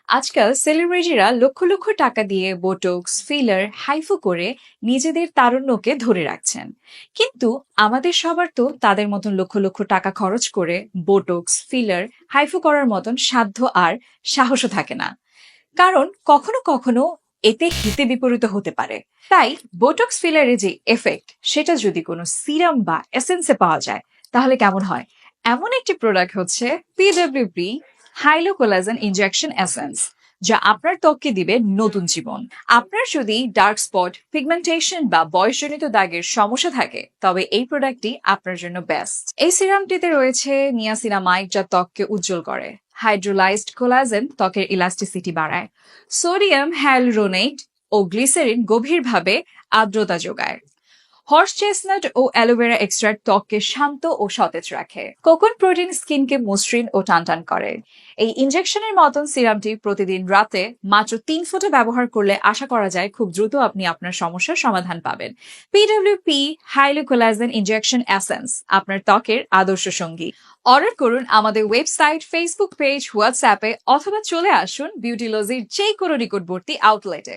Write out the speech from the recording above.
আজকাল সেলিব্রিটিরা লক্ষ লক্ষ টাকা দিয়ে বোটক্স ফিলার হাইফু করে নিজেদের তারুণ্যকে ধরে রাখছেন। কিন্তু আমাদের সবার তো তাদের মতন লক্ষ লক্ষ টাকা খরচ করে বোটক্স ফিলার হাইফু করার মতন সাধ্য আর সাহসও থাকে না। কারণ কখনো কখনো এতে হিতে বিপরীত হতে পারে। তাই বোটক্স ফিলারের যে এফেক্ট সেটা যদি কোনো সিরাম বা এসেন্সে পাওয়া যায় তাহলে কেমন হয়। এমন একটি প্রোডাক্ট হচ্ছে পিডব্লিউপি হাইলো কোলাজেন ইনজেকশন এসেন্স, যা আপনার ত্বককে দিবে নতুন জীবন। আপনার যদি ডার্ক স্পট পিগমেন্টেশন বা বয়সজনিত দাগের সমস্যা থাকে তবে এই প্রোডাক্টটি আপনার জন্য বেস্ট। এই সিরামটিতে রয়েছে নিয়াসিনামাইড, যা ত্বককে উজ্জ্বল করে। হাইড্রোলাইজড কোলাজেন ত্বকের ইলাস্টিসিটি বাড়ায়। সোডিয়াম হ্যালুরোনেট ও গ্লিসারিন গভীরভাবে আর্দ্রতা যোগায়। হর্স চেস্টনাট ও অ্যালোভেরা এক্সট্রাক্ট ত্বককে শান্ত ও সতেজ রাখে। কোকোন প্রোটিন স্কিনকে মসৃণ ও টানটান করে। এই ইনজেকশনের মতন সিরামটি প্রতিদিন রাতে মাত্র 3 ফোঁটা ব্যবহার করলে আশা করা যায় খুব দ্রুত আপনি আপনার সমস্যার সমাধান পাবেন। পিডব্লিউপি হাইলো কোলাজেন ইনজেকশন এসেন্স আপনার ত্বকের আদর্শ সঙ্গী। অর্ডার করুন আমাদের ওয়েবসাইট, ফেসবুক পেজ, হোয়াটসঅ্যাপে অথবা চলে আসুন বিউটিলজির যে কোনো নিকটবর্তী আউটলেটে।